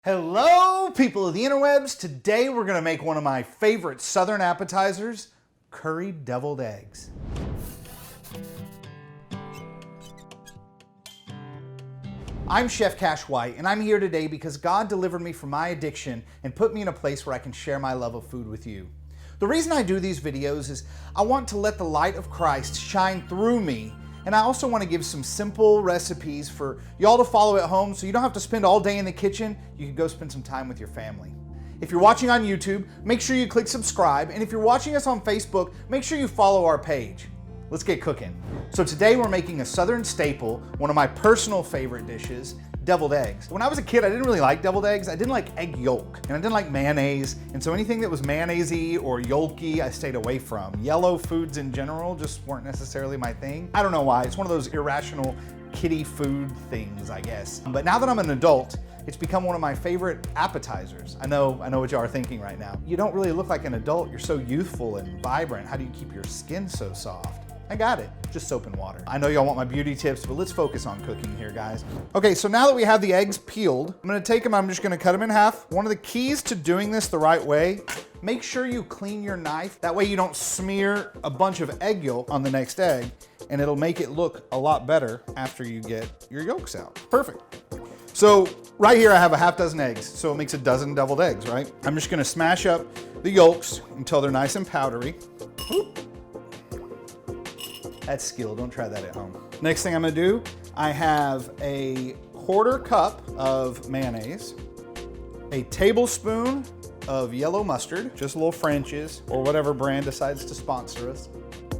Hello, people of the interwebs. Today we're going to make one of my favorite southern appetizers, curried deviled eggs. I'm Chef Cash White, and I'm here today because God delivered me from my addiction and put me in a place where I can share my love of food with you. The reason I do these videos is I want to let the light of Christ shine through me, and I also want to give some simple recipes for y'all to follow at home so you don't have to spend all day in the kitchen. You can go spend some time with your family. If you're watching on YouTube, make sure you click subscribe, and if you're watching us on Facebook, make sure you follow our page. Let's get cooking. So today we're making a southern staple, one of my personal favorite dishes, deviled eggs. When I was a kid, I didn't really like deviled eggs. I didn't like egg yolk, and I didn't like mayonnaise, and so anything that was mayonnaise-y or yolky, I stayed away from. Yellow foods in general just weren't necessarily my thing. I don't know why. It's one of those irrational kiddie food things, I guess. But now that I'm an adult, it's become one of my favorite appetizers. I know what y'all are thinking right now. You don't really look like an adult. You're so youthful and vibrant. How do you keep your skin so soft? I got it, just soap and water. I know y'all want my beauty tips, but let's focus on cooking here, guys. Okay, so now that we have the eggs peeled, I'm gonna take them, I'm just gonna cut them in half. One of the keys to doing this the right way, make sure you clean your knife. That way you don't smear a bunch of egg yolk on the next egg, and it'll make it look a lot better after you get your yolks out. Perfect. So right here I have a half dozen eggs, so it makes a dozen deviled eggs, right? I'm just gonna smash up the yolks until they're nice and powdery. Oop. That's skill, don't try that at home. Next thing I'm gonna do, I have a 1/4 cup of mayonnaise, a tablespoon of yellow mustard, just little French's, or whatever brand decides to sponsor us,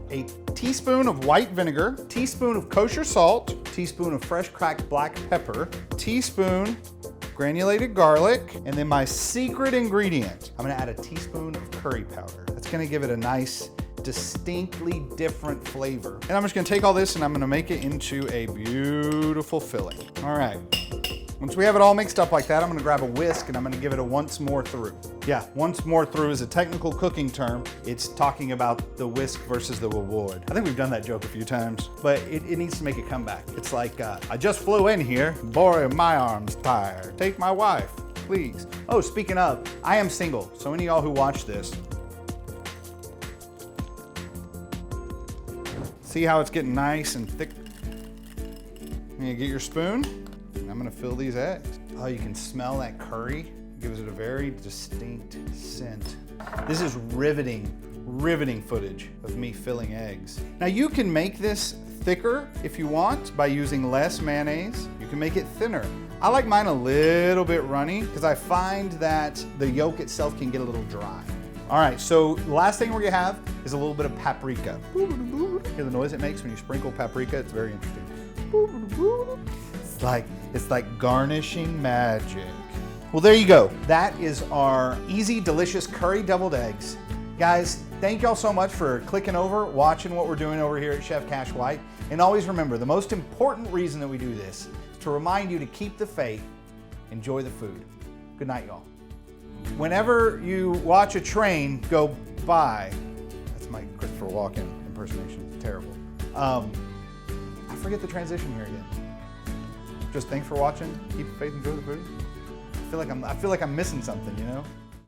a teaspoon of white vinegar, teaspoon of kosher salt, teaspoon of fresh cracked black pepper, teaspoon granulated garlic, and then my secret ingredient, I'm gonna add a teaspoon of curry powder. That's gonna give it a nice, distinctly different flavor. And I'm just gonna take all this and I'm gonna make it into a beautiful filling. All right, once we have it all mixed up like that, I'm gonna grab a whisk and I'm gonna give it a once more through. Yeah, once more through is a technical cooking term. It's talking about the whisk versus the reward. I think we've done that joke a few times, but it needs to make a comeback. It's like, I just flew in here, boy, my arm's tired. Take my wife, please. Oh, speaking of, I am single, so any of y'all who watch this, see how it's getting nice and thick? You get your spoon, and I'm gonna fill these eggs. Oh, you can smell that curry. It gives it a very distinct scent. This is riveting footage of me filling eggs. Now you can make this thicker if you want by using less mayonnaise. You can make it thinner. I like mine a little bit runny because I find that the yolk itself can get a little dry. All right, so the last thing we're gonna have is a little bit of paprika. Hear the noise it makes when you sprinkle paprika? It's very interesting. It's like garnishing magic. Well, there you go. That is our easy, delicious curry deviled eggs. Guys, thank y'all so much for clicking over, watching what we're doing over here at Chef Cash White. And always remember, the most important reason that we do this is to remind you to keep the faith, enjoy the food. Good night, y'all. Whenever you watch a train go by, that's my Christopher Walken impersonation, it's terrible. I forget the transition here again. Just thanks for watching, keep the faith, enjoy the food. I feel like I'm missing something, you know?